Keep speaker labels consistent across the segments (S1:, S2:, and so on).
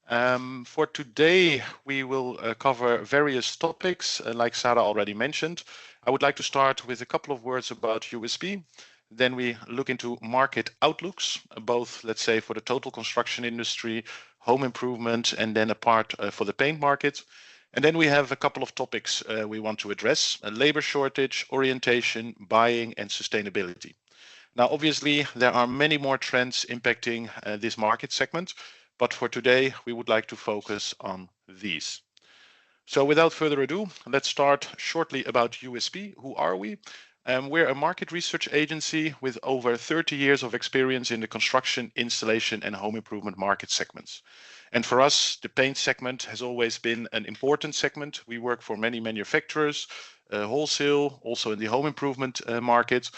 S1: For today, we will cover various topics, like Sarah already mentioned. I would like to start with a couple of words about USP. Then we look into market outlooks, both, let's say, for the total construction industry, home improvement, and then a part for the paint market. And then we have a couple of topics we want to address: labor shortage, orientation, buying, and sustainability. Now, obviously, there are many more trends impacting this market segment, but for today, we would like to focus on these. So without further ado, let's start shortly about USP. Who are we? We're a market research agency with over 30 years of experience in the construction, installation, and home improvement market segments. And for us, the paint segment has always been an important segment. We work for many manufacturers, wholesale, also in the home improvement market.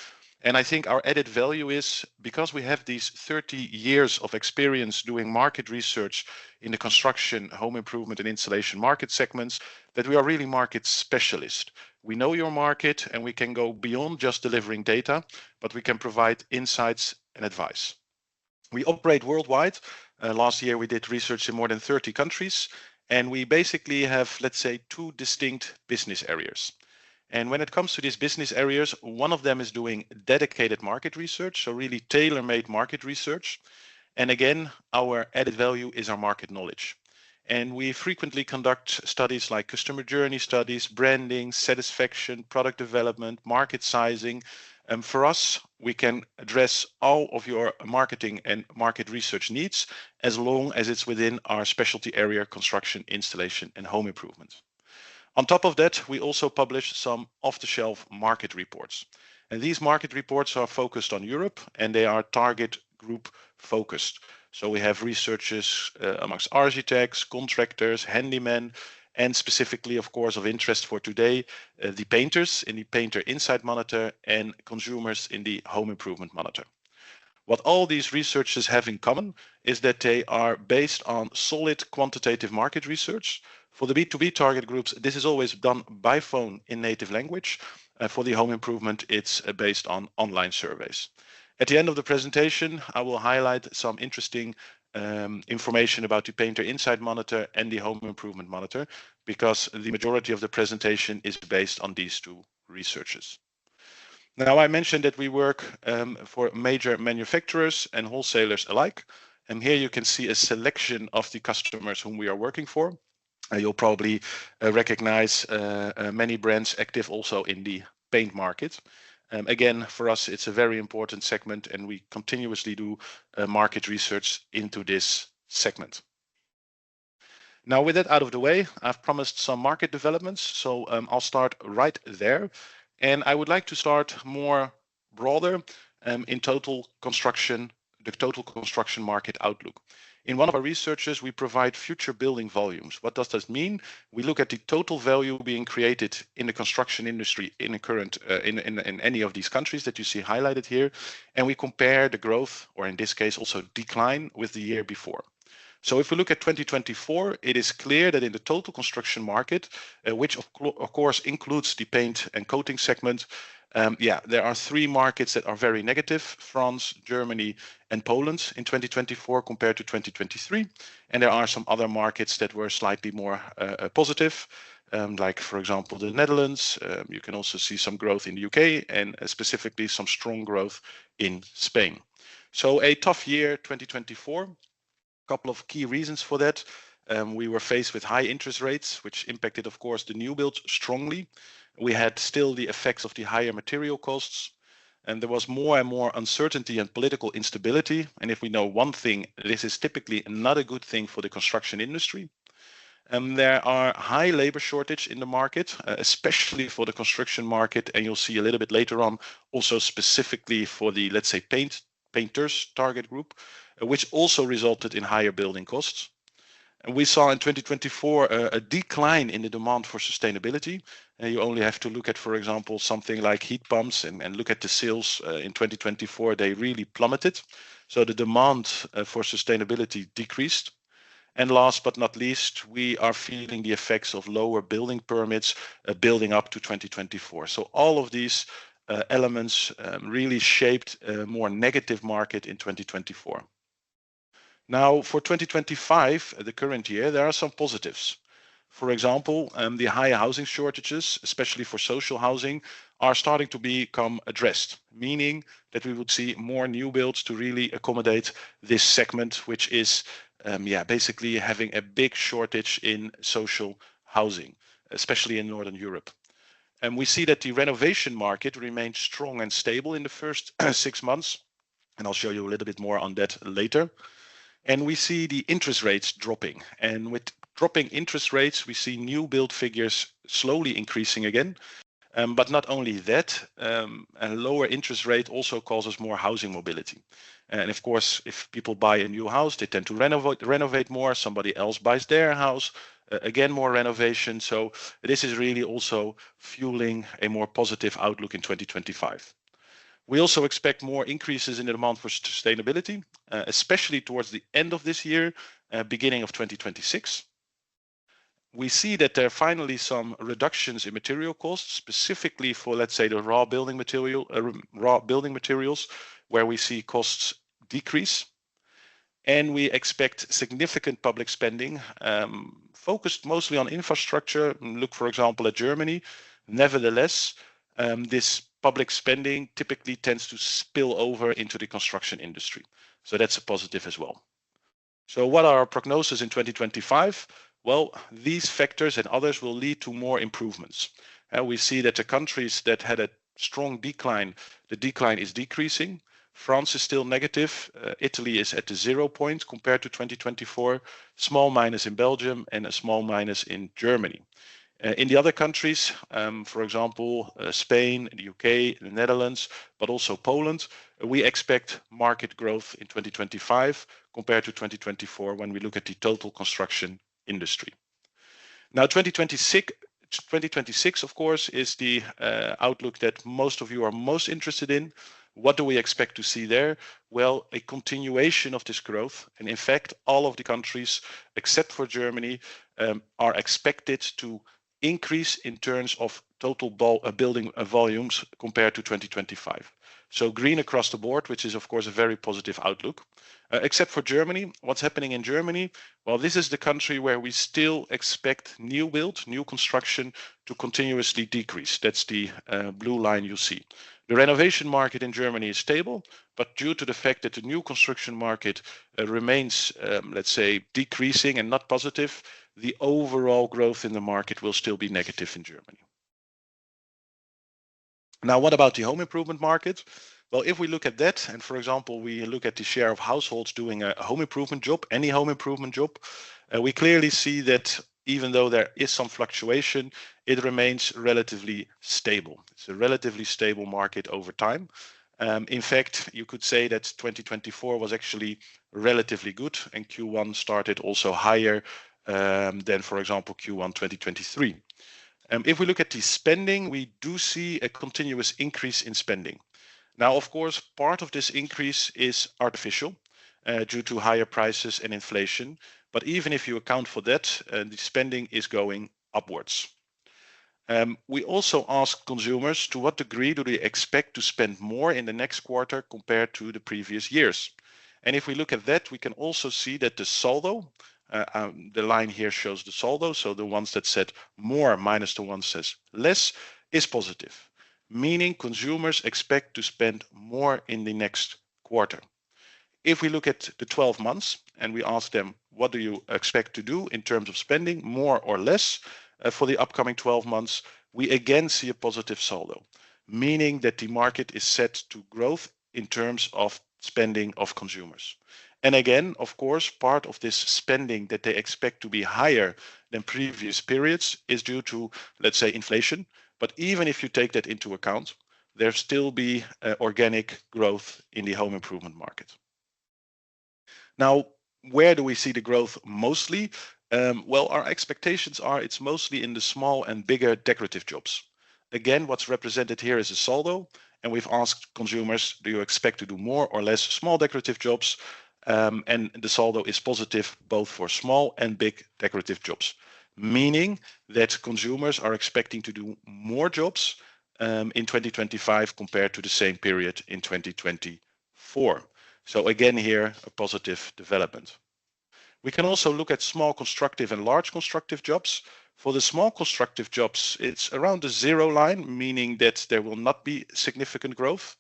S1: And I think our added value is because we have these 30 years of experience doing market research in the construction, home improvement, and installation market segments, that we are really market specialists. We know your market and we can go beyond just delivering data, but we can provide insights and advice. We operate worldwide. Last year, we did research in more than 30 countries, and we basically have, let's say, two distinct business areas. And when it comes to these business areas, one of them is doing dedicated market research, so really tailor-made market research. And again, our added value is our market knowledge. And we frequently conduct studies like customer journey studies, branding, satisfaction, product development, market sizing. For us, we can address all of your marketing and market research needs as long as it's within our specialty area, construction, installation, and home improvement. On top of that, we also publish some off-the-shelf market reports. And these market reports are focused on Europe and they are target group focused. So we have researchers amongst architects, contractors, handymen, and specifically, of course, of interest for today, the painters in the Painter Insight Monitor and consumers in the Home Improvement Monitor. What all these researchers have in common is that they are based on solid quantitative market research. For the B2B target groups, this is always done by phone in native language. For the home improvement, it's based on online surveys. At the end of the presentation, I will highlight some interesting information about the Painter Insight Monitor and the Home Improvement Monitor, because the majority of the presentation is based on these two researchers. Now, I mentioned that we work for major manufacturers and wholesalers alike. And here you can see a selection of the customers whom we are working for. You'll probably recognize many brands active also in the paint market. Again, for us, it's a very important segment and we continuously do market research into this segment. Now, with that out of the way, I've promised some market developments, so I'll start right there. And I would like to start more broader in total construction, the total construction market outlook. In one of our researches, we provide future building volumes. What does this mean? We look at the total value being created in the construction industry in the current in any of these countries that you see highlighted here, and we compare the growth, or in this case also decline, with the year before. So if we look at 2024, it is clear that in the total construction market, which of course includes the paint and coating segment, there are three markets that are very negative: France, Germany, and Poland in 2024 compared to 2023. And there are some other markets that were slightly more positive, like, for example, the Netherlands. You can also see some growth in the UK and specifically some strong growth in Spain. So a tough year, 2024. A couple of key reasons for that. We were faced with high interest rates, which impacted, of course, the new builds strongly. We had still the effects of the higher material costs, and there was more and more uncertainty and political instability. And if we know one thing, this is typically not a good thing for the construction industry. There are high labor shortage in the market, especially for the construction market. And you'll see a little bit later on, also specifically for the, let's say, painters target group, which also resulted in higher building costs. And we saw in 2024 a decline in the demand for sustainability. You only have to look at, for example, something like heat pumps and look at the sales in 2024. They really plummeted. So the demand for sustainability decreased. And last but not least, we are feeling the effects of lower building permits building up to 2024. So all of these elements really shaped a more negative market in 2024. Now, for 2025, the current year, there are some positives. For example, the high housing shortages, especially for social housing, are starting to become addressed, meaning that we would see more new builds to really accommodate this segment, which is basically having a big shortage in social housing, especially in Northern Europe. And we see that the renovation market remains strong and stable in the first 6 months. And I'll show you a little bit more on that later. And we see the interest rates dropping. And with dropping interest rates, we see new build figures slowly increasing again. But not only that, a lower interest rate also causes more housing mobility. And of course, if people buy a new house, they tend to renovate more. Somebody else buys their house, again, more renovation. So this is really also fueling a more positive outlook in 2025. We also expect more increases in the demand for sustainability, especially towards the end of this year, beginning of 2026. We see that there are finally some reductions in material costs, specifically for, let's say, the raw building materials, where we see costs decrease. And we expect significant public spending, focused mostly on infrastructure. Look, for example, at Germany. Nevertheless, this public spending typically tends to spill over into the construction industry. So that's a positive as well. So what are our prognosis in 2025? Well, these factors and others will lead to more improvements. We see that the countries that had a strong decline, the decline is decreasing. France is still negative. Italy is at the 0 point compared to 2024. Small minus in Belgium and a small minus in Germany. In the other countries, for example, Spain, the UK, the Netherlands, but also Poland, we expect market growth in 2025 compared to 2024 when we look at the total construction industry. Now, 2026, of course, is the outlook that most of you are most interested in. What do we expect to see there? Well, a continuation of this growth. And in fact, all of the countries, except for Germany, are expected to increase in terms of total building volumes compared to 2025. So green across the board, which is, of course, a very positive outlook. Except for Germany. What's happening in Germany? Well, this is the country where we still expect new build, new construction to continuously decrease. That's the blue line you see. The renovation market in Germany is stable, but due to the fact that the new construction market remains, let's say, decreasing and not positive, the overall growth in the market will still be negative in Germany. Now, what about the home improvement market? Well, if we look at that, and for example, we look at the share of households doing a home improvement job, any home improvement job, we clearly see that even though there is some fluctuation, it remains relatively stable. It's a relatively stable market over time. In fact, you could say that 2024 was actually relatively good, and Q1 started also higher than, for example, Q1 2023. If we look at the spending, we do see a continuous increase in spending. Now, of course, part of this increase is artificial due to higher prices and inflation. But even if you account for that, the spending is going upwards. We also ask consumers to what degree do they expect to spend more in the next quarter compared to the previous years. And if we look at that, we can also see that the saldo, the line here shows the saldo, so the ones that said more minus the ones that says less, is positive, meaning consumers expect to spend more in the next quarter. If we look at the 12 months and we ask them, what do you expect to do in terms of spending, more or less, for the upcoming 12 months, we again see a positive saldo, meaning that the market is set to growth in terms of spending of consumers. And again, of course, part of this spending that they expect to be higher than previous periods is due to, let's say, inflation. But even if you take that into account, there still be organic growth in the home improvement market. Now, where do we see the growth mostly? Well, our expectations are it's mostly in the small and bigger decorative jobs. Again, what's represented here is a saldo, and we've asked consumers, do you expect to do more or less small decorative jobs? And the saldo is positive both for small and big decorative jobs, meaning that consumers are expecting to do more jobs in 2025 compared to the same period in 2024. So again here, a positive development. We can also look at small constructive and large constructive jobs. For the small constructive jobs, it's around the zero line, meaning that there will not be significant growth.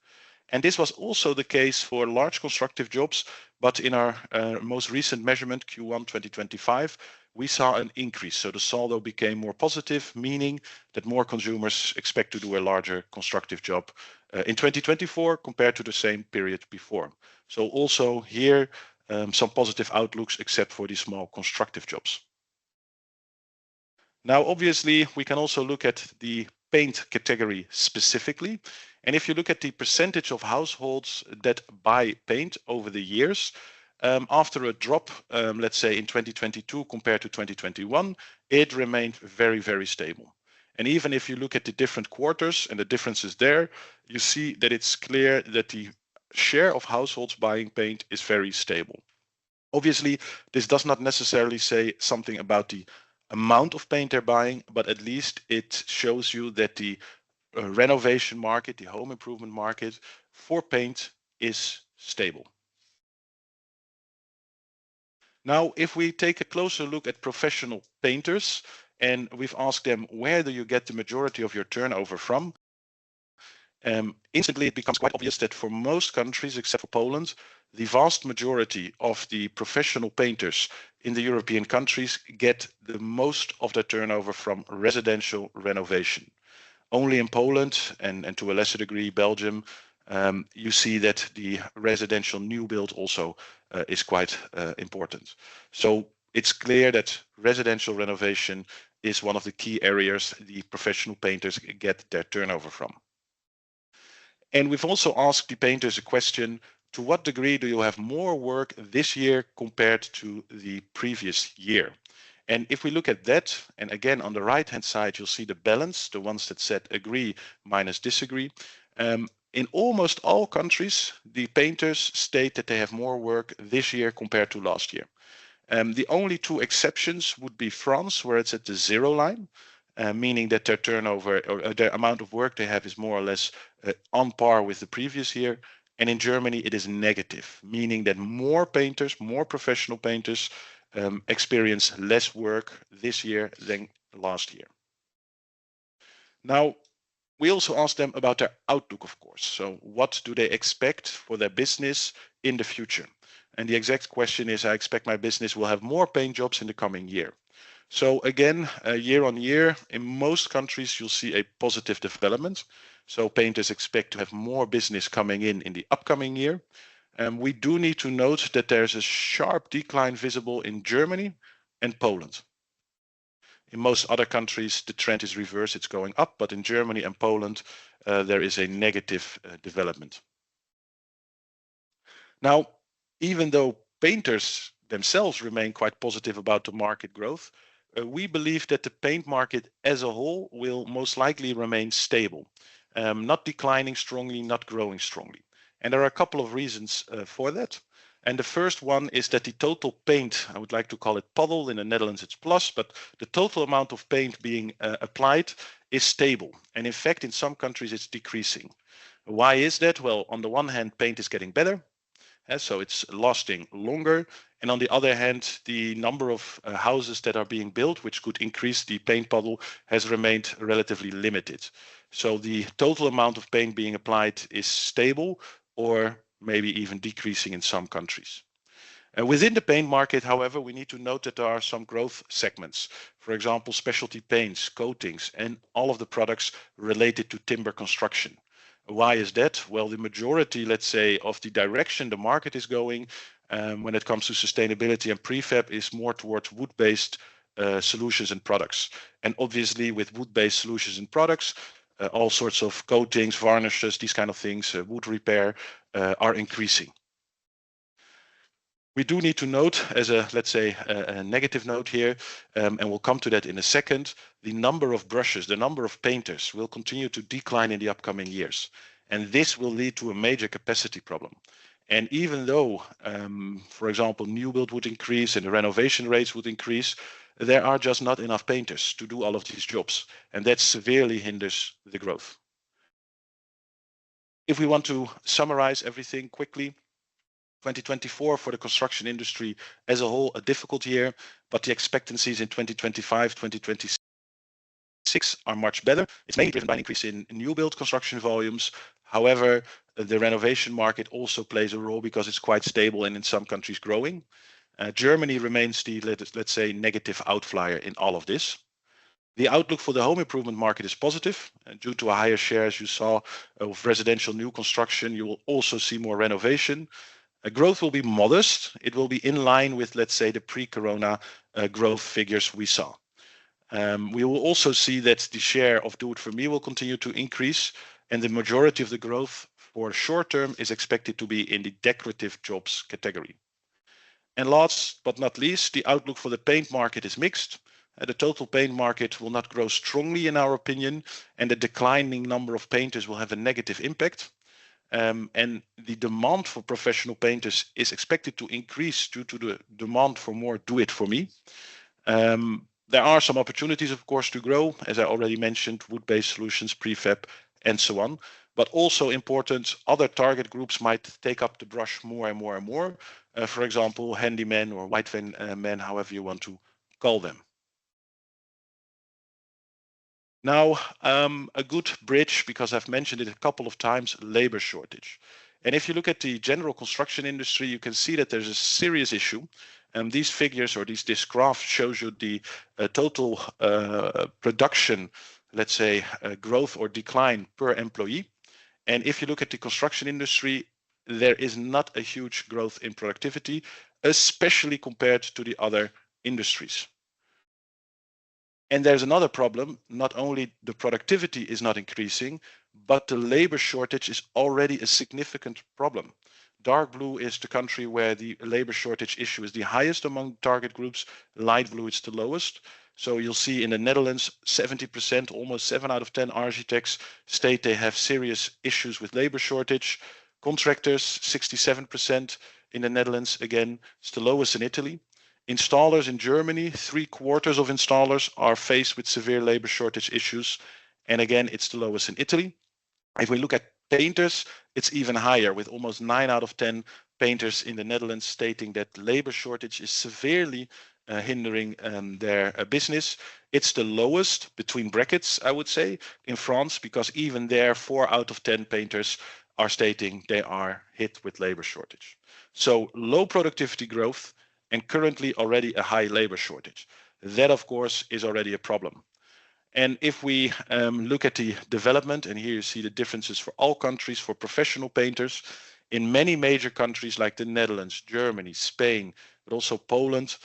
S1: And this was also the case for large constructive jobs, but in our most recent measurement, Q1 2025, we saw an increase. So the saldo became more positive, meaning that more consumers expect to do a larger constructive job in 2024 compared to the same period before. So also here, some positive outlooks except for the small constructive jobs. Now, obviously, we can also look at the paint category specifically. And if you look at the percentage of households that buy paint over the years, after a drop, let's say in 2022 compared to 2021, it remained very, very stable. And even if you look at the different quarters and the differences there, you see that it's clear that the share of households buying paint is very stable. Obviously, this does not necessarily say something about the amount of paint they're buying, but at least it shows you that the renovation market, the home improvement market for paint is stable. Now, if we take a closer look at professional painters and we've asked them, where do you get the majority of your turnover from? Instantly, it becomes quite obvious that for most countries, except for Poland, the vast majority of the professional painters in the European countries get the most of their turnover from residential renovation. Only in Poland and to a lesser degree Belgium, you see that the residential new build also is quite important. So it's clear that residential renovation is one of the key areas the professional painters get their turnover from. And we've also asked the painters a question: to what degree do you have more work this year compared to the previous year? And if we look at that, and again on the right hand side, you'll see the balance, the ones that said agree minus disagree. In almost all countries, the painters state that they have more work this year compared to last year. The only two exceptions would be France, where it's at the zero line, meaning that their turnover or the amount of work they have is more or less on par with the previous year. And in Germany, it is negative, meaning that more painters, more professional painters experience less work this year than last year. Now, we also asked them about their outlook, of course. So what do they expect for their business in the future? And the exact question is, I expect my business will have more paint jobs in the coming year. So again, year on year, in most countries, you'll see a positive development. So painters expect to have more business coming in the upcoming year. We do need to note that there's a sharp decline visible in Germany and Poland. In most other countries, the trend is reversed, it's going up, but in Germany and Poland, there is a negative development. Now, even though painters themselves remain quite positive about the market growth, we believe that the paint market as a whole will most likely remain stable, not declining strongly, not growing strongly. And there are a couple of reasons for that. And the first one is that the total paint, I would like to call it puddle, in the Netherlands it's plus, but the total amount of paint being applied is stable. And in fact, in some countries it's decreasing. Why is that? Well, on the one hand, paint is getting better, so it's lasting longer. And on the other hand, the number of houses that are being built, which could increase the paint puddle, has remained relatively limited. So the total amount of paint being applied is stable or maybe even decreasing in some countries. Within the paint market, however, we need to note that there are some growth segments. For example, specialty paints, coatings, and all of the products related to timber construction. Why is that? Well, the majority, let's say, of the direction the market is going when it comes to sustainability and prefab is more towards wood-based solutions and products. And obviously with wood-based solutions and products, all sorts of coatings, varnishes, these kind of things, wood repair are increasing. We do need to note, as a, let's say, a negative note here, and we'll come to that in a second, the number of brushes, the number of painters will continue to decline in the upcoming years. And this will lead to a major capacity problem. And even though, for example, new build would increase and the renovation rates would increase, there are just not enough painters to do all of these jobs. And that severely hinders the growth. If we want to summarize everything quickly, 2024 for the construction industry as a whole, a difficult year, but the expectancies in 2025, 2026 are much better. It's mainly driven by an increase in new build construction volumes. However, the renovation market also plays a role because it's quite stable and in some countries growing. Germany remains the, let's say, negative outlier in all of this. The outlook for the home improvement market is positive. Due to a higher share, as you saw, of residential new construction, you will also see more renovation. Growth will be modest. It will be in line with, let's say, the pre-corona growth figures we saw. We will also see that the share of do it for me will continue to increase, and the majority of the growth for short term is expected to be in the decorative jobs category. And last but not least, the outlook for the paint market is mixed. The total paint market will not grow strongly in our opinion, and the declining number of painters will have a negative impact. And the demand for professional painters is expected to increase due to the demand for more do it for me. There are some opportunities, of course, to grow, as I already mentioned, wood-based solutions, prefab, and so on. But also important, other target groups might take up the brush more and more and more. For example, handymen or white van men, however you want to call them. Now, a good bridge, because I've mentioned it a couple of times, labor shortage. And if you look at the general construction industry, you can see that there's a serious issue. These figures or this graph shows you the total production, let's say, growth or decline per employee. And if you look at the construction industry, there is not a huge growth in productivity, especially compared to the other industries. And there's another problem. Not only the productivity is not increasing, but the labor shortage is already a significant problem. Dark blue is the country where the labor shortage issue is the highest among target groups. Light blue is the lowest. So you'll see in the Netherlands, 70%, almost 7 out of 10 architects state they have serious issues with labor shortage. Contractors, 67% in the Netherlands, again, it's the lowest in Italy. Installers in Germany, 3/4 of installers are faced with severe labor shortage issues. And again, it's the lowest in Italy. If we look at painters, it's even higher, with almost 9 out of 10 painters in the Netherlands stating that labor shortage is severely hindering their business. It's the lowest, between brackets, I would say, in France, because even there, 4 out of 10 painters are stating they are hit with labor shortage. So low productivity growth and currently already a high labor shortage. That, of course, is already a problem. And if we look at the development, and here you see the differences for all countries for professional painters, in many major countries like the Netherlands, Germany, Spain, but also Poland,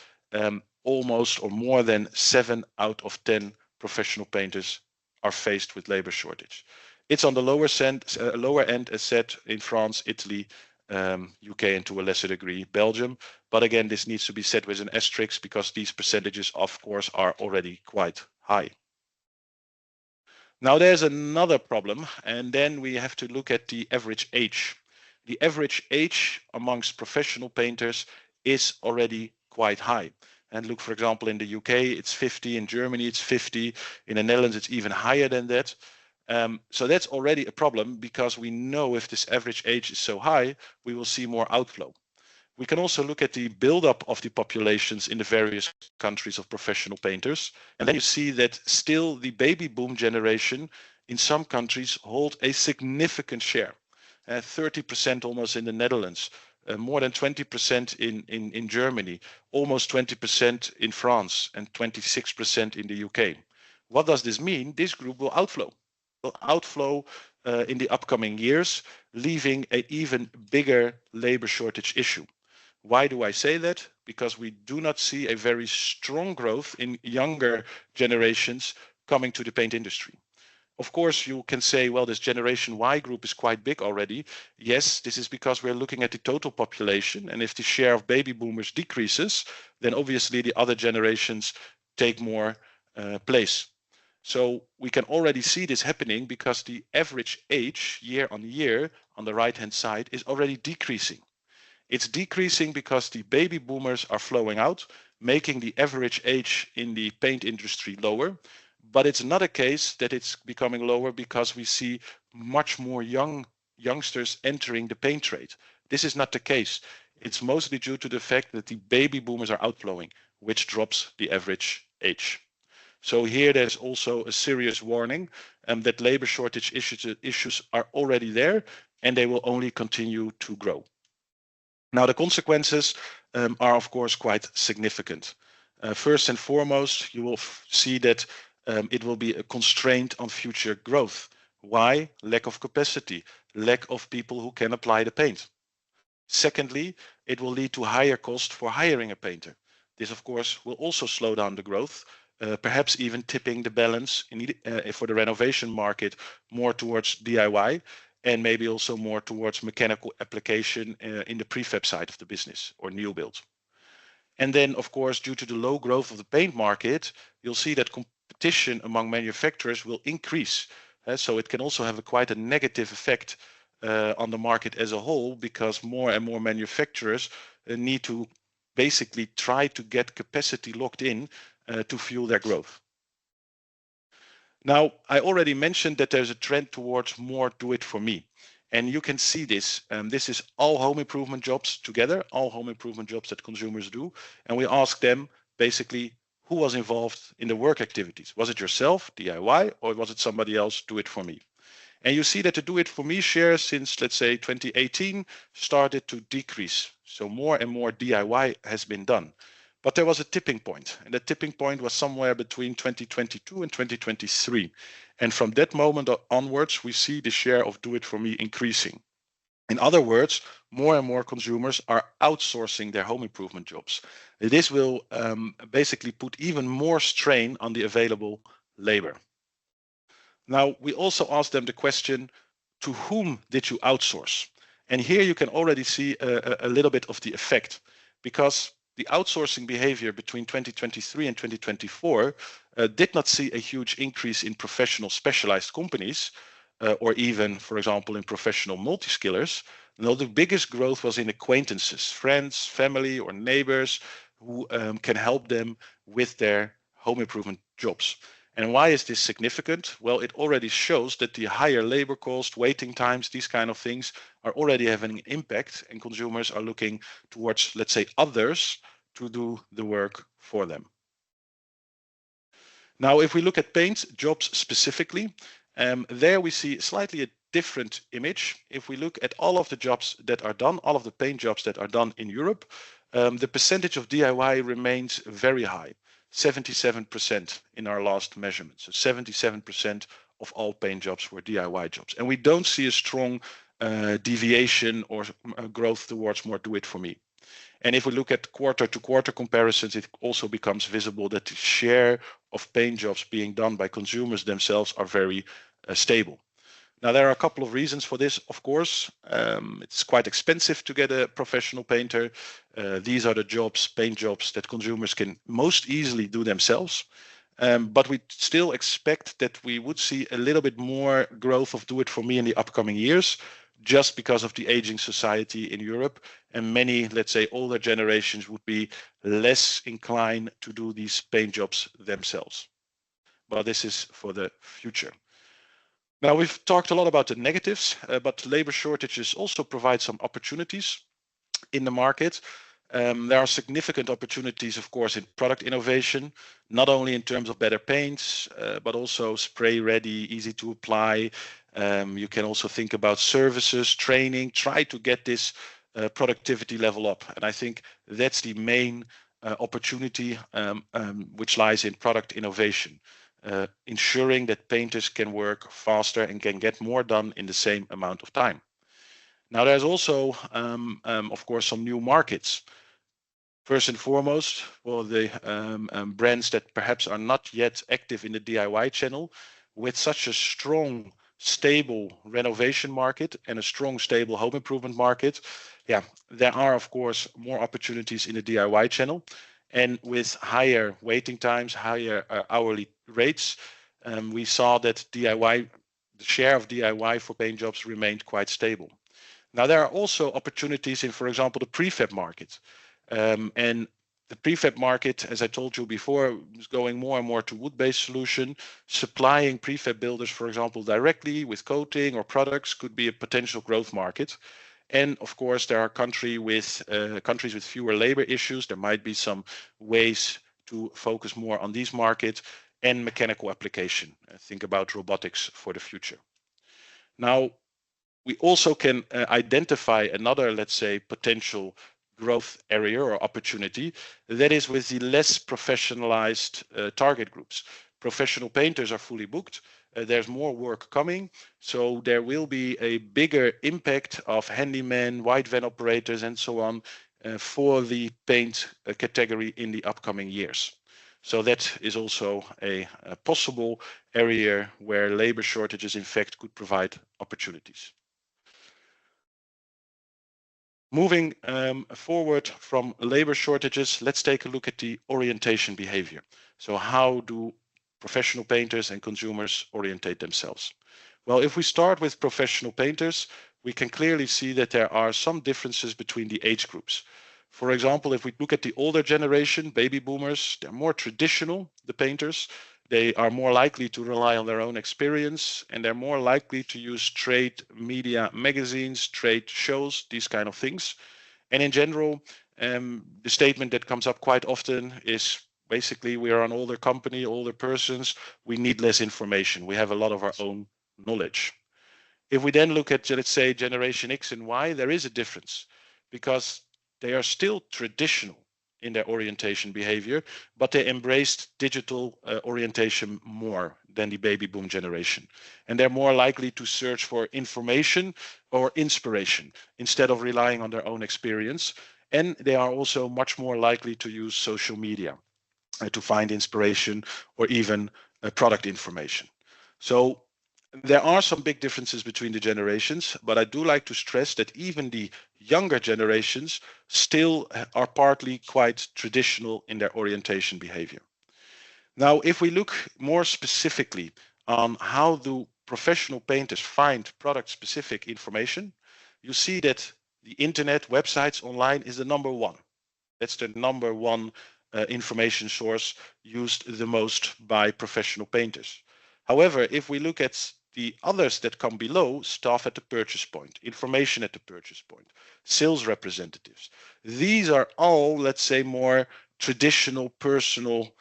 S1: almost or more than 7 out of 10 professional painters are faced with labor shortage. It's on the lower end, as said, in France, Italy, UK, and to a lesser degree, Belgium. But again, this needs to be set with an asterisk because these percentages, of course, are already quite high. Now there's another problem, and then we have to look at the average age. The average age amongst professional painters is already quite high. And look, for example, in the UK, it's 50, in Germany, it's 50, in the Netherlands, it's even higher than that. So that's already a problem because we know if this average age is so high, we will see more outflow. We can also look at the buildup of the populations in the various countries of professional painters. And then you see that still the baby boom generation in some countries hold a significant share. 30% almost in the Netherlands, more than 20% in Germany, almost 20% in France, and 26% in the UK. What does this mean? This group will outflow in the upcoming years, leaving an even bigger labor shortage issue. Why do I say that? Because we do not see a very strong growth in younger generations coming to the paint industry. Of course, you can say, well, this Generation Y group is quite big already. Yes, this is because we're looking at the total population. And if the share of baby boomers decreases, then obviously the other generations take more place. So we can already see this happening because the average age year on year on the right-hand side is already decreasing. It's decreasing because the baby boomers are flowing out, making the average age in the paint industry lower. But it's not a case that it's becoming lower because we see much more youngsters entering the paint trade. This is not the case. it's mostly due to the fact that the baby boomers are outflowing, which drops the average age. So here there's also a serious warning that labor shortage issues are already there and they will only continue to grow. Now, the consequences are, of course, quite significant. First and foremost, you will see that it will be a constraint on future growth. Why? Lack of capacity, lack of people who can apply the paint. Secondly, it will lead to higher cost for hiring a painter. This, of course, will also slow down the growth, perhaps even tipping the balance for the renovation market more towards DIY and maybe also more towards mechanical application in the prefab side of the business or new build. And then, of course, due to the low growth of the paint market, you'll see that competition among manufacturers will increase. So it can also have quite a negative effect on the market as a whole, because more and more manufacturers need to basically try to get capacity locked in to fuel their growth. Now, I already mentioned that there's a trend towards more do it for me. And you can see this. This is all home improvement jobs together, all home improvement jobs that consumers do. And we ask them basically, who was involved in the work activities? Was it yourself, DIY, or was it somebody else, do it for me? And you see that the do it for me share since, let's say, 2018 started to decrease. So more and more DIY has been done. But there was a tipping point, and that tipping point was somewhere between 2022 and 2023. And from that moment onwards, we see the share of do it for me increasing. In other words, more and more consumers are outsourcing their home improvement jobs. This will basically put even more strain on the available labor. Now, we also asked them the question, to whom did you outsource? And here you can already see a little bit of the effect, because the outsourcing behavior between 2023 and 2024 did not see a huge increase in professional specialized companies, or even, for example, in professional multi-skillers. No, the biggest growth was in acquaintances, friends, family, or neighbors who can help them with their home improvement jobs. And why is this significant? Well, it already shows that the higher labor cost, waiting times, these kind of things are already having an impact, and consumers are looking towards, let's say, others to do the work for them. Now, if we look at paint jobs specifically, there we see slightly a different image. If we look at all of the jobs that are done, all of the paint jobs that are done in Europe, the percentage of DIY remains very high. 77% in our last measurement. So 77% of all paint jobs were DIY jobs. And we don't see a strong deviation or growth towards more do it for me. And if we look at quarter to quarter comparisons, it also becomes visible that the share of paint jobs being done by consumers themselves are very stable. Now, there are a couple of reasons for this, of course. It's quite expensive to get a professional painter. These are the jobs, paint jobs, that consumers can most easily do themselves. But we still expect that we would see a little bit more growth of do it for me in the upcoming years, just because of the aging society in Europe. And many, let's say, older generations would be less inclined to do these paint jobs themselves. But this is for the future. Now, we've talked a lot about the negatives, but labor shortages also provide some opportunities in the market. There are significant opportunities, of course, in product innovation, not only in terms of better paints, but also spray ready, easy to apply. You can also think about services, training, try to get this productivity level up. And I think that's the main opportunity which lies in product innovation. Ensuring that painters can work faster and can get more done in the same amount of time. Now, there's also, of course, some new markets. First and foremost, well, the brands that perhaps are not yet active in the DIY channel, with such a strong, stable renovation market and a strong, stable home improvement market. Yeah, there are, of course, more opportunities in the DIY channel. And with higher waiting times, higher hourly rates, we saw that the share of DIY for paint jobs remained quite stable. Now, there are also opportunities in, for example, the prefab market. And the prefab market, as I told you before, is going more and more to wood-based solution. Supplying prefab builders, for example, directly with coating or products could be a potential growth market. And of course, there are countries with fewer labor issues. There might be some ways to focus more on these markets and mechanical application. Think about robotics for the future. Now, we also can identify another, let's say, potential growth area or opportunity, that is with the less professionalized target groups. Professional painters are fully booked. There's more work coming, so there will be a bigger impact of handymen, white van operators, and so on for the paint category in the upcoming years. So that is also a possible area where labor shortages, in fact, could provide opportunities. Moving forward from labor shortages, let's take a look at the orientation behavior. So how do professional painters and consumers orientate themselves? Well, if we start with professional painters, we can clearly see that there are some differences between the age groups. For example, if we look at the older generation, baby boomers, they're more traditional, the painters. They are more likely to rely on their own experience, and they're more likely to use trade media magazines, trade shows, these kind of things. And in general, the statement that comes up quite often is basically we are an older company, older persons, we need less information. We have a lot of our own knowledge. If we then look at, let's say, Generation X and Y, there is a difference because they are still traditional in their orientation behavior, but they embraced digital orientation more than the baby boom generation. And they're more likely to search for information or inspiration instead of relying on their own experience. And they are also much more likely to use social media to find inspiration or even product information. So there are some big differences between the generations, but I do like to stress that even the younger generations still are partly quite traditional in their orientation behavior. Now, if we look more specifically on how do professional painters find product-specific information, you see that the internet, websites online is the number one. That's the number one information source used the most by professional painters. However, if we look at the others that come below, staff at the purchase point, information at the purchase point, sales representatives, these are all, let's say, more traditional personal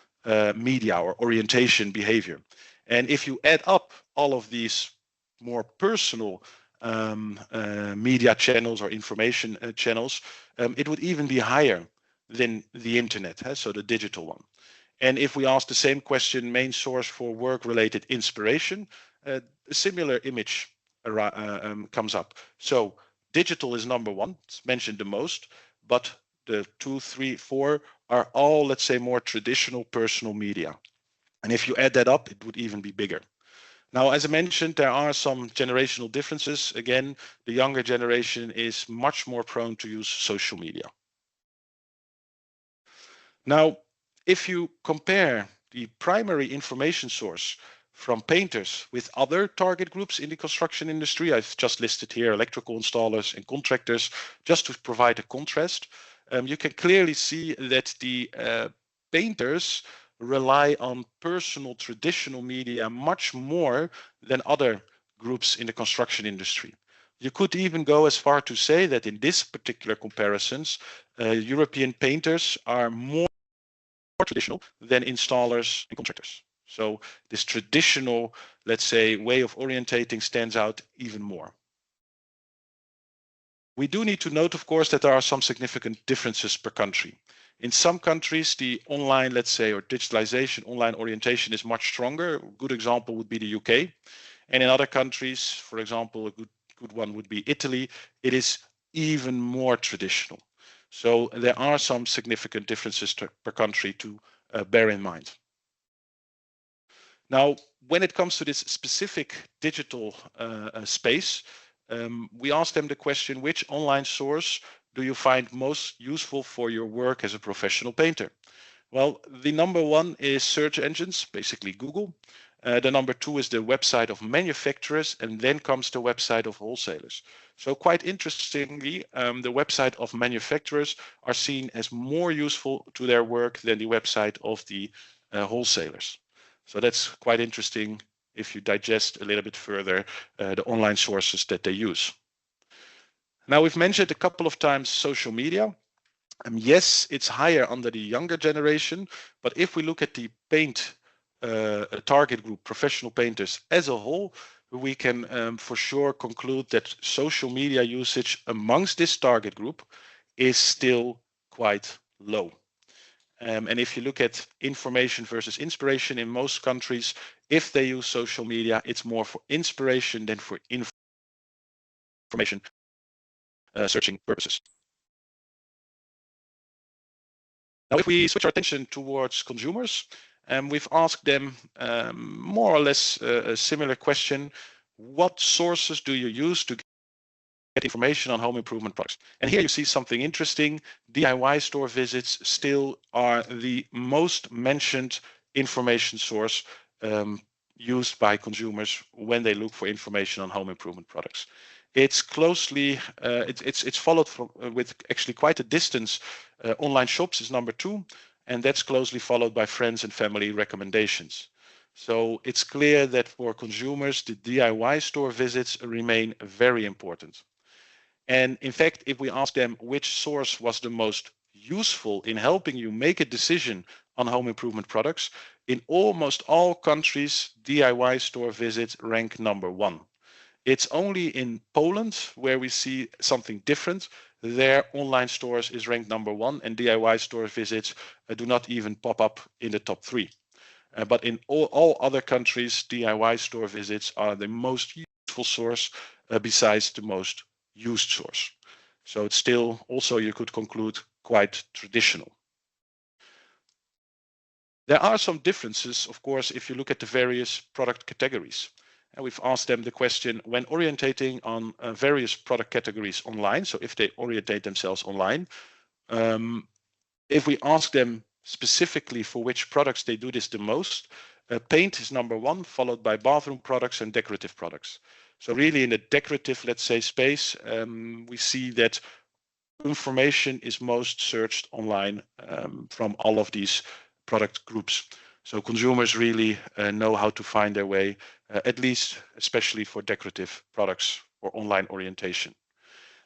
S1: media or orientation behavior. And if you add up all of these more personal media channels or information channels, it would even be higher than the internet, so the digital one. And if we ask the same question, main source for work-related inspiration, a similar image comes up. So digital is number one, it's mentioned the most, but the 2, 3, 4 are all, let's say, more traditional personal media. And if you add that up, it would even be bigger. Now, as I mentioned, there are some generational differences. Again, the younger generation is much more prone to use social media. Now, if you compare the primary information source from painters with other target groups in the construction industry, I've just listed here electrical installers and contractors, just to provide a contrast, you can clearly see that the painters rely on personal traditional media much more than other groups in the construction industry. You could even go as far to say that in this particular comparisons, European painters are more traditional than installers and contractors. So this traditional, let's say, way of orientating stands out even more. We do need to note, of course, that there are some significant differences per country. In some countries, the online, let's say, or digitalization, online orientation is much stronger. A good example would be the UK. And in other countries, for example, a good one would be Italy, it is even more traditional. So there are some significant differences per country to bear in mind. Now, when it comes to this specific digital space, we asked them the question, which online source do you find most useful for your work as a professional painter? Well, the number one is search engines, basically Google. The number two is the website of manufacturers, and then comes the website of wholesalers. So quite interestingly, the website of manufacturers are seen as more useful to their work than the website of the wholesalers. So that's quite interesting if you digest a little bit further the online sources that they use. Now, we've mentioned a couple of times social media. Yes, it's higher under the younger generation, but if we look at the paint target group, professional painters as a whole, we can for sure conclude that social media usage amongst this target group is still quite low. And if you look at information versus inspiration in most countries, if they use social media, it's more for inspiration than for information searching purposes. Now, if we switch our attention towards consumers, we've asked them more or less a similar question. What sources do you use to get information on home improvement products? And here you see something interesting. DIY store visits still are the most mentioned information source used by consumers when they look for information on home improvement products. It's closely, it's followed from, with actually quite a distance. Online shops is number 2, and that's closely followed by friends and family recommendations. So it's clear that for consumers, the DIY store visits remain very important. And in fact, if we ask them which source was the most useful in helping you make a decision on home improvement products, in almost all countries, DIY store visits rank number 1. It's only in Poland where we see something different. Their online stores is ranked number 1, and DIY store visits do not even pop up in the top 3. But in all other countries, DIY store visits are the most useful source besides the most used source. So it's still also, you could conclude, quite traditional. There are some differences, of course, if you look at the various product categories. And we've asked them the question, when orientating on various product categories online, so if they orientate themselves online, if we ask them specifically for which products they do this the most, paint is number 1, followed by bathroom products and decorative products. So really in the decorative, let's say, space, we see that information is most searched online from all of these product groups. So consumers really know how to find their way, at least especially for decorative products or online orientation.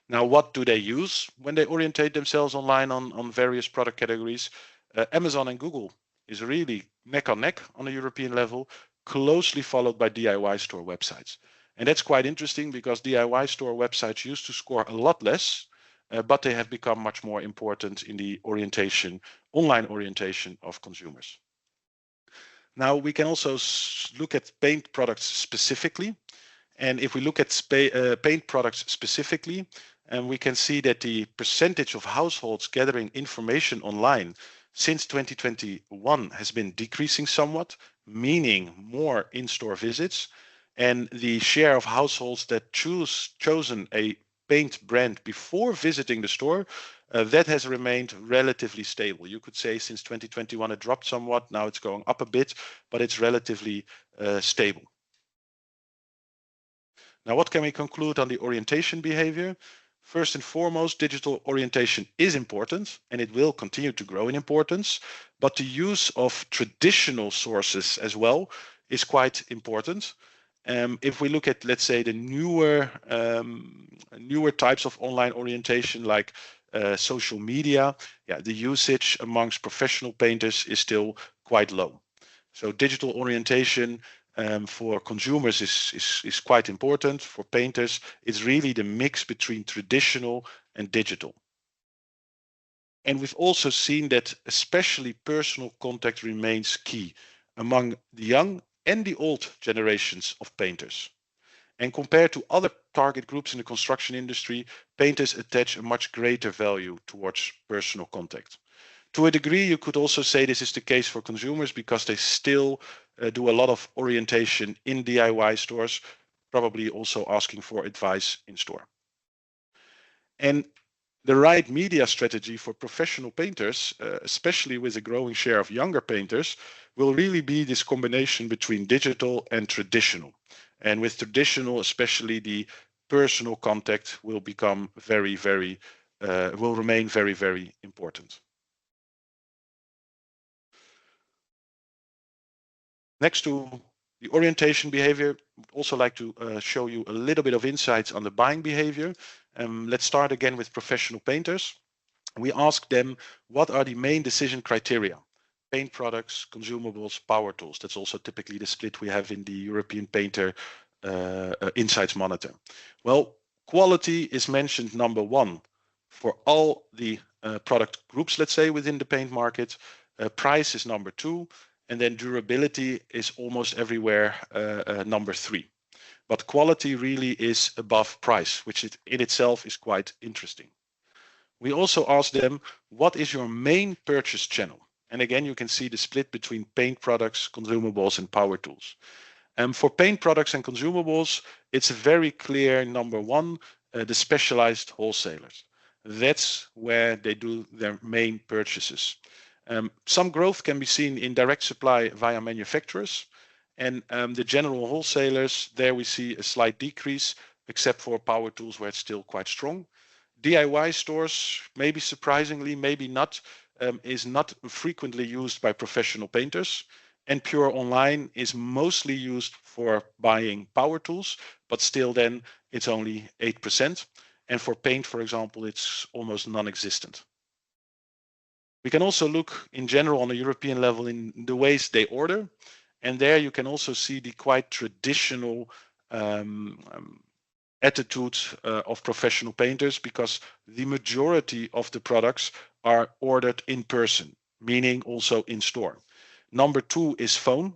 S1: Now, what do they use when they orientate themselves online on various product categories? Amazon and Google is really neck and neck on a European level, closely followed by DIY store websites. And that's quite interesting because DIY store websites used to score a lot less, but they have become much more important in the orientation, online orientation of consumers. Now, we can also look at paint products specifically. And if we look at paint products specifically, and we can see that the percentage of households gathering information online since 2021 has been decreasing somewhat, meaning more in-store visits. And the share of households that chosen a paint brand before visiting the store, that has remained relatively stable. You could say since 2021 it dropped somewhat, now it's going up a bit, but it's relatively stable. Now, what can we conclude on the orientation behavior? First and foremost, digital orientation is important and it will continue to grow in importance, but the use of traditional sources as well is quite important. If we look at, let's say, the newer types of online orientation like social media, the usage amongst professional painters is still quite low. So digital orientation for consumers is quite important. For painters, it's really the mix between traditional and digital. And we've also seen that especially personal contact remains key among the young and the old generations of painters. And compared to other target groups in the construction industry, painters attach a much greater value towards personal contact. To a degree, you could also say this is the case for consumers because they still do a lot of orientation in DIY stores, probably also asking for advice in store. And the right media strategy for professional painters, especially with a growing share of younger painters, will really be this combination between digital and traditional. And with traditional, especially the personal contact will become will remain very, very important. Next to the orientation behavior, I'd also like to show you a little bit of insights on the buying behavior. Let's start again with professional painters. We ask them, what are the main decision criteria? Paint products, consumables, power tools. That's also typically the split we have in the European Painter Insights Monitor. Well, quality is mentioned number one for all the product groups, let's say, within the paint market. Price is number two, and then durability is almost everywhere number three. But quality really is above price, which in itself is quite interesting. We also ask them, what is your main purchase channel? And again, you can see the split between paint products, consumables, and power tools. For paint products and consumables, it's very clear, number one, the specialized wholesalers. That's where they do their main purchases. Some growth can be seen in direct supply via manufacturers, and the general wholesalers, there we see a slight decrease, except for power tools where it's still quite strong. DIY stores, maybe surprisingly, maybe not, is not frequently used by professional painters. And pure online is mostly used for buying power tools, but still then it's only 8%. And for paint, for example, it's almost non-existent. We can also look in general on a European level in the ways they order. And there you can also see the quite traditional attitude of professional painters, because the majority of the products are ordered in person, meaning also in store. Number two is phone,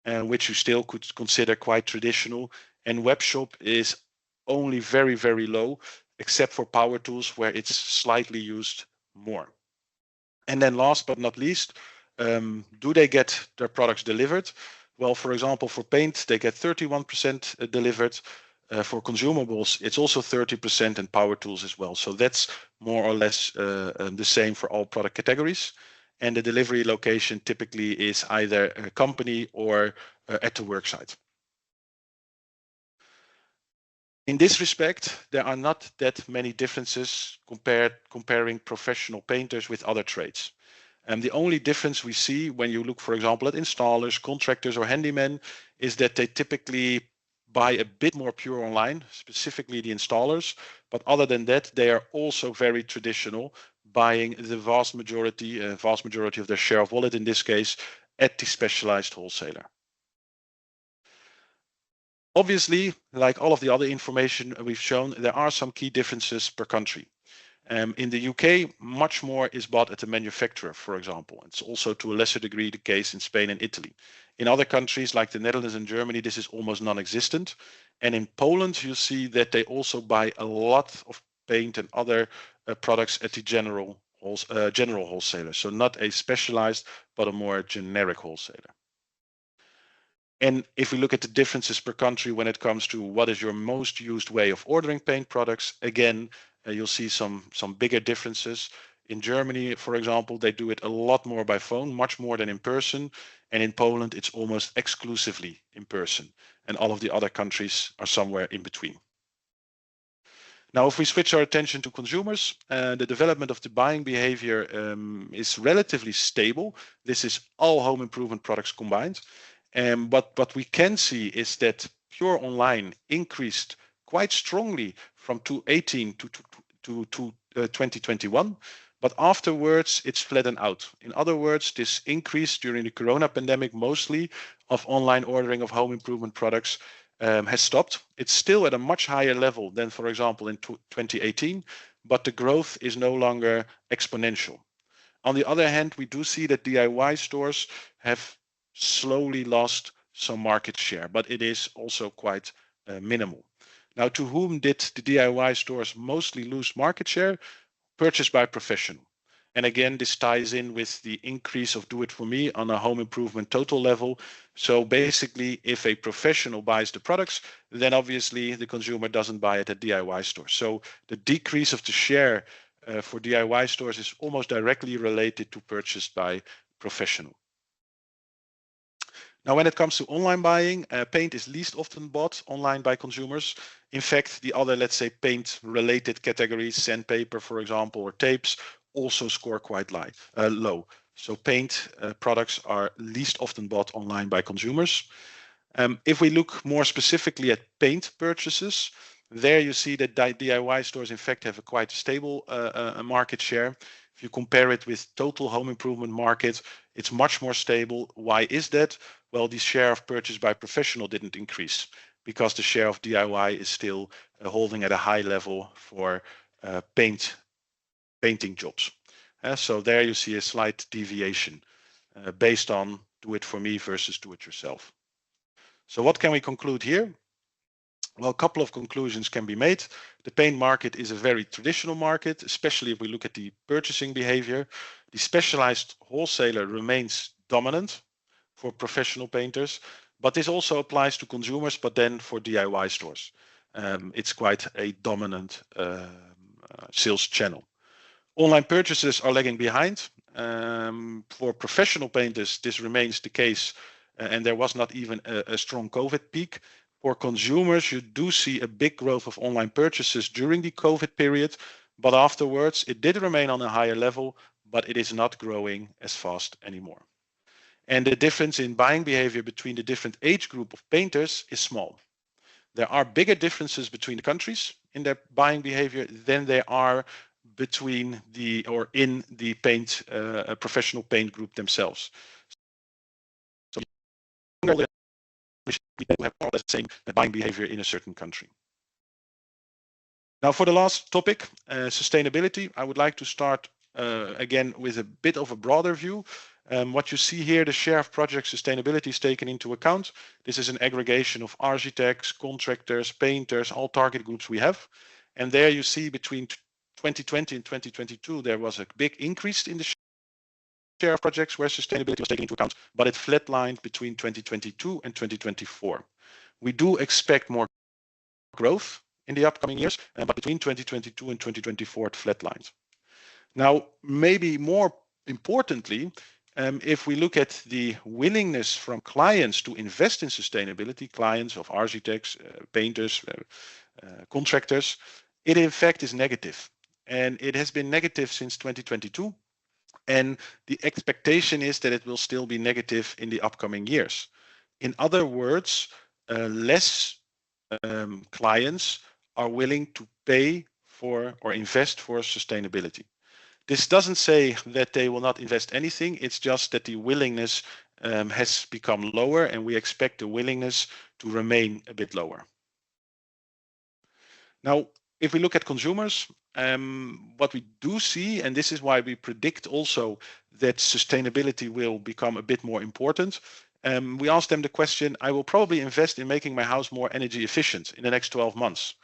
S1: which you still could consider quite traditional, and web shop is only very, very low, except for power tools where it's slightly used more. And then last but not least, do they get their products delivered? Well, for example, for paint, they get 31% delivered. For consumables, it's also 30%, and power tools as well. So that's more or less the same for all product categories. And the delivery location typically is either a company or at the work site. In this respect, there are not that many differences comparing professional painters with other trades. And the only difference we see when you look, for example, at installers, contractors, or handymen, is that they typically buy a bit more pure online, specifically the installers. But other than that, they are also very traditional, buying the vast majority of their share of wallet, in this case, at the specialized wholesaler. Obviously, like all of the other information we've shown, there are some key differences per country. In the UK, much more is bought at the manufacturer, for example. It's also to a lesser degree the case in Spain and Italy. In other countries like the Netherlands and Germany, this is almost non-existent. And in Poland, you see that they also buy a lot of paint and other products at the general wholesaler. So not a specialized, but a more generic wholesaler. And if we look at the differences per country when it comes to what is your most used way of ordering paint products, again, you'll see some bigger differences. In Germany, for example, they do it a lot more by phone, much more than in person. And in Poland, it's almost exclusively in person. And all of the other countries are somewhere in between. Now, if we switch our attention to consumers, the development of the buying behavior is relatively stable. This is all home improvement products combined. But what we can see is that pure online increased quite strongly from 2018 to 2021, but afterwards it's flattened out. In other words, this increase during the Corona pandemic, mostly of online ordering of home improvement products, has stopped. It's still at a much higher level than, for example, in 2018, but the growth is no longer exponential. On the other hand, we do see that DIY stores have slowly lost some market share, but it is also quite minimal. Now, to whom did the DIY stores mostly lose market share? Purchased by professional. And again, this ties in with the increase of do it for me on a home improvement total level. So basically, if a professional buys the products, then obviously the consumer doesn't buy it at DIY stores. So the decrease of the share for DIY stores is almost directly related to purchased by professional. Now, when it comes to online buying, paint is least often bought online by consumers. In fact, the other, let's say, paint-related categories, sandpaper, for example, or tapes, also score quite low. So paint products are least often bought online by consumers. If we look more specifically at paint purchases, There you see that DIY stores in fact have a quite stable market share. If you compare it with total home improvement market, it's much more stable. Why is that? Well, the share of purchase by professional didn't increase because the share of DIY is still holding at a high level for painting jobs. So there you see a slight deviation based on do it for me versus do it yourself. So what can we conclude here? Well, a couple of conclusions can be made. The paint market is a very traditional market, especially if we look at the purchasing behavior. The specialized wholesaler remains dominant for professional painters, but this also applies to consumers, but then for DIY stores. It's quite a dominant sales channel. Online purchases are lagging behind. For professional painters, this remains the case, and there was not even a strong COVID peak. For consumers, you do see a big growth of online purchases during the COVID period, but afterwards it did remain on a higher level, but it is not growing as fast anymore. And the difference in buying behavior between the different age group of painters is small. There are bigger differences between the countries in their buying behavior than there are between the or in the paint professional paint group themselves. So younger people have more or less the same buying behavior in a certain country. Now for the last topic, sustainability, I would like to start again with a bit of a broader view. What you see here, the share of project sustainability is taken into account. This is an aggregation of architects, contractors, painters, all target groups we have. And there you see between 2020 and 2022, there was a big increase in the share of projects where sustainability was taken into account, but it flatlined between 2022 and 2024. We do expect more growth in the upcoming years, but between 2022 and 2024, it flatlined. Now, maybe more importantly, if we look at the willingness from clients to invest in sustainability, clients of architects, painters, contractors, it in fact is negative. And it has been negative since 2022. And the expectation is that it will still be negative in the upcoming years. In other words, less clients are willing to pay for or invest for sustainability. This doesn't say that they will not invest anything. It's just that the willingness has become lower, and we expect the willingness to remain a bit lower. Now, if we look at consumers, what we do see, and this is why we predict also that sustainability will become a bit more important. We ask them the question, I will probably invest in making my house more energy efficient in the next 12 months.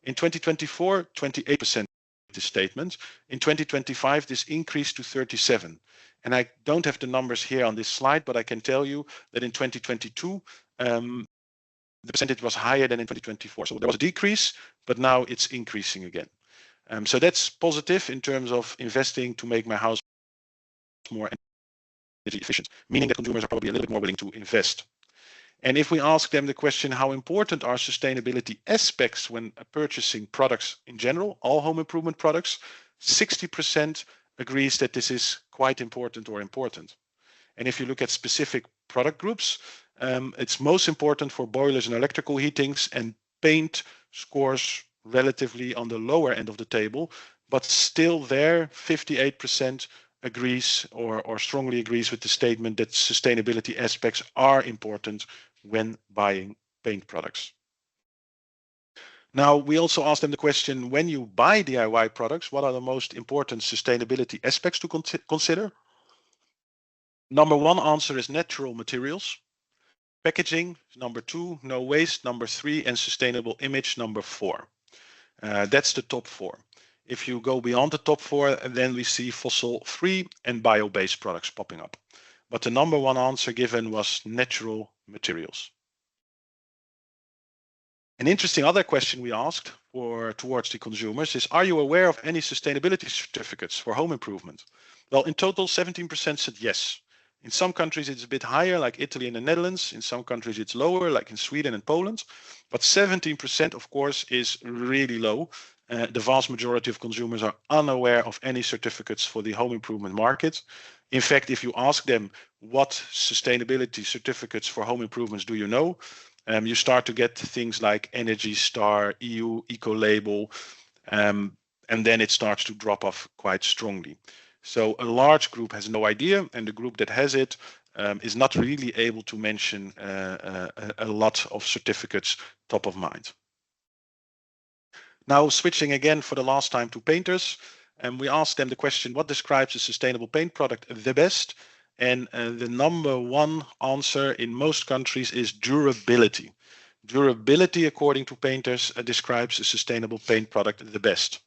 S1: In 2024, 28% this statement. In 2025, this increased to 37%. And I don't have the numbers here on this slide, but I can tell you that in 2022, the percentage was higher than in 2024. So there was a decrease, but now it's increasing again. So that's positive in terms of investing to make my house more energy efficient, meaning that consumers are probably a little bit more willing to invest. And if we ask them the question, how important are sustainability aspects when purchasing products in general, all home improvement products, 60% agrees that this is quite important or important. And if you look at specific product groups, it's most important for boilers and electrical heatings, and paint scores relatively on the lower end of the table, but still there 58% agrees or strongly agrees with the statement that sustainability aspects are important when buying paint products. Now, we also asked them the question, when you buy DIY products, what are the most important sustainability aspects to consider? Number one answer is natural materials. Packaging, number two, no waste, number three, and sustainable image, number four. That's the top four. If you go beyond the top four, then we see fossil-free and bio-based products popping up. But the number one answer given was natural materials. An interesting other question we asked towards the consumers is, are you aware of any sustainability certificates for home improvement? Well, in total, 17% said yes. In some countries, it's a bit higher, like Italy and the Netherlands. In some countries, it's lower, like in Sweden and Poland. But 17%, of course, is really low. The vast majority of consumers are unaware of any certificates for the home improvement market. In fact, if you ask them what sustainability certificates for home improvements do you know, you start to get things like Energy Star, EU Eco Label, and then it starts to drop off quite strongly. So a large group has no idea, and the group that has it is not really able to mention a lot of certificates top of mind. Now switching again for the last time to painters, and we asked them the question, what describes a sustainable paint product the best? And the number one answer in most countries is durability. Durability, according to painters, describes a sustainable paint product the best,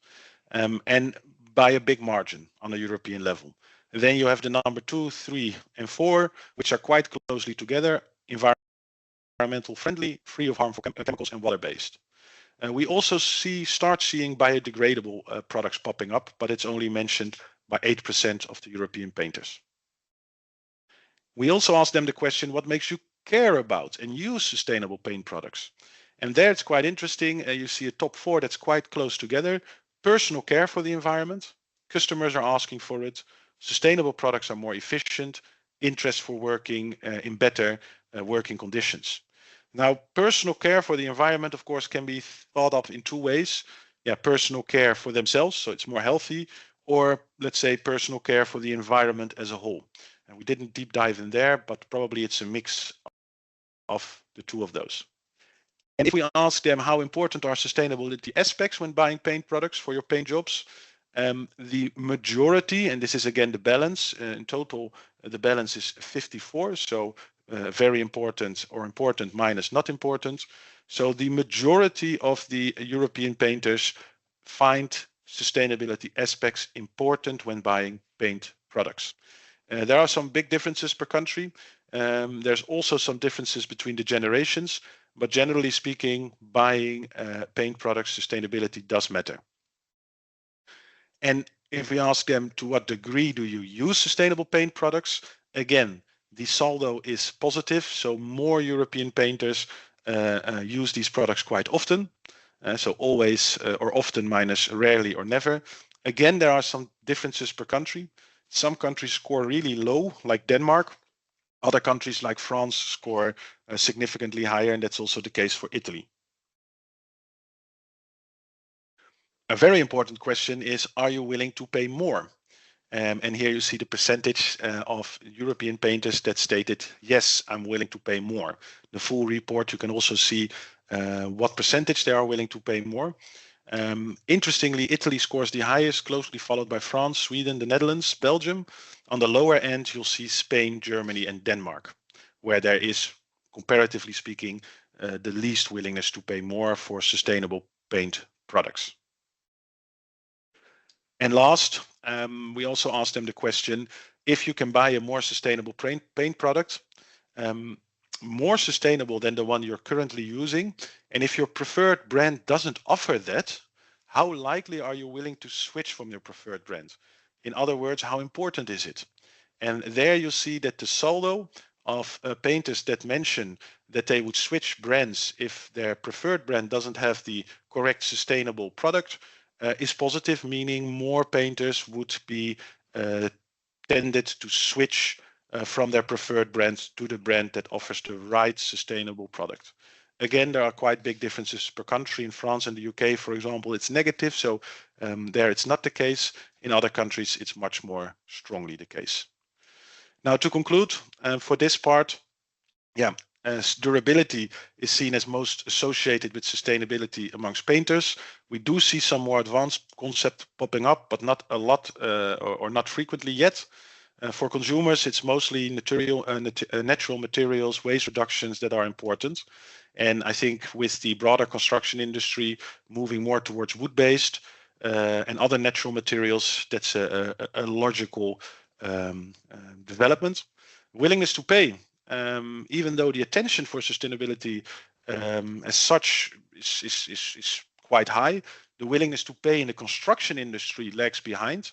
S1: and by a big margin on a European level. And then you have the number 2, 3, and 4, which are quite closely together: environmental friendly, free of harmful chemicals, and water-based. We also start seeing biodegradable products popping up, but it's only mentioned by 8% of the European painters. We also asked them the question, what makes you care about and use sustainable paint products? And there it's quite interesting. You see a top 4 that's quite close together. Personal care for the environment. Customers are asking for it. Sustainable products are more efficient. Interest for working in better working conditions. Now, personal care for the environment, of course, can be thought of in two ways. Yeah, personal care for themselves, so it's more healthy, or let's say personal care for the environment as a whole. And we didn't deep dive in there, but probably it's a mix of the two of those. And if we ask them how important are sustainability aspects when buying paint products for your paint jobs, the majority, and this is again the balance, in total the balance is 54, so very important or important minus not important. So the majority of the European painters find sustainability aspects important when buying paint products. There are some big differences per country. There's also some differences between the generations, but generally speaking, buying paint products, sustainability does matter. And if we ask them to what degree do you use sustainable paint products, again, the saldo is positive. So more European painters use these products quite often. So always or often minus rarely or never. Again, there are some differences per country. Some countries score really low, like Denmark. Other countries like France score significantly higher, and that's also the case for Italy. A very important question is, are you willing to pay more? And here you see the percentage of European painters that stated, yes, I'm willing to pay more. The full report, you can also see what percentage they are willing to pay more. Interestingly, Italy scores the highest, closely followed by France, Sweden, the Netherlands, Belgium. On the lower end, you'll see Spain, Germany, and Denmark, where there is, comparatively speaking, the least willingness to pay more for sustainable paint products. And last, we also asked them the question, if you can buy a more sustainable paint product, more sustainable than the one you're currently using, and if your preferred brand doesn't offer that, how likely are you willing to switch from your preferred brand? In other words, how important is it? And there you see that the saldo of painters that mention that they would switch brands if their preferred brand doesn't have the correct sustainable product is positive, meaning more painters would be tended to switch from their preferred brand to the brand that offers the right sustainable product. Again, there are quite big differences per country. In France and the UK, for example, it's negative. So there it's not the case. In other countries, it's much more strongly the case. Now, to conclude, for this part, yeah, as durability is seen as most associated with sustainability amongst painters. We do see some more advanced concepts popping up, but not a lot or not frequently yet. For consumers, it's mostly natural materials, waste reductions that are important. And I think with the broader construction industry moving more towards wood-based and other natural materials, that's a logical development. Willingness to pay. Even though the attention for sustainability as such is quite high, the willingness to pay in the construction industry lags behind.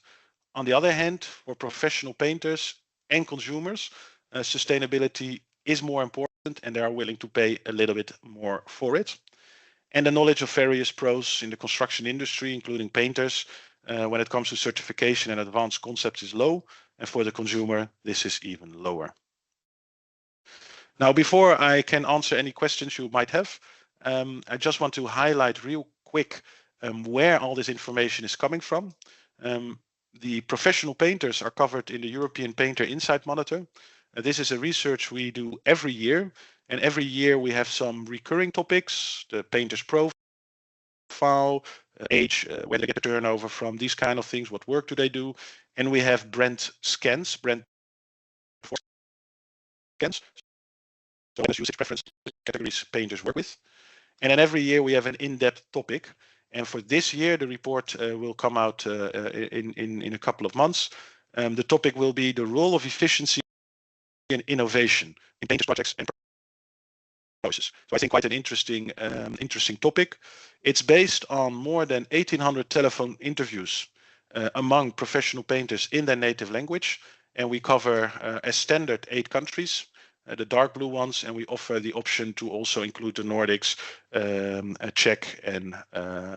S1: On the other hand, for professional painters and consumers, sustainability is more important and they are willing to pay a little bit more for it. And the knowledge of various pros in the construction industry, including painters, when it comes to certification and advanced concepts is low. And for the consumer, this is even lower. Now, before I can answer any questions you might have, I just want to highlight real quick where all this information is coming from. The professional painters are covered in the European Painter Insight Monitor. This is a research we do every year, and every year we have some recurring topics, the painter's profile, age, where they get the turnover from, these kind of things, what work do they do, and we have brand scans, brand scans, so as usage preference categories painters work with. And then every year we have an in-depth topic. And for this year, the report will come out in a couple of months. The topic will be the role of efficiency and innovation in painters projects and process. So I think quite an interesting topic. It's based on more than 1,800 telephone interviews among professional painters in their native language. And we cover as standard 8 countries. The dark blue ones, and we offer the option to also include the Nordics, Czech and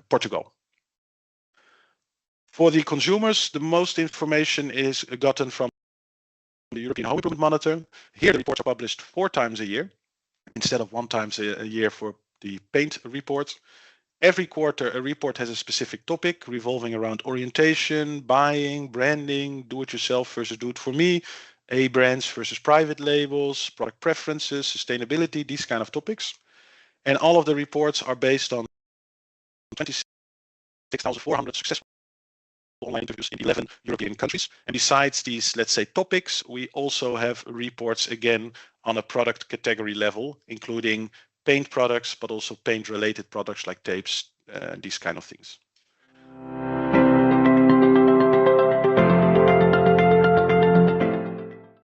S1: Portugal. For the consumers, the most information is gotten from the European Home Improvement Monitor. Here the reports are published 4 times a year instead of 1 time a year for the paint report. Every quarter, a report has a specific topic revolving around orientation, buying, branding, do-it-yourself versus do-it-for-me, A brands versus private labels, product preferences, sustainability, these kind of topics. And all of the reports are based on 26,400 successful online interviews in 11 European countries. And besides these, let's say, topics, we also have reports again on a product category level, including paint products, but also paint related products like tapes, these kind of things.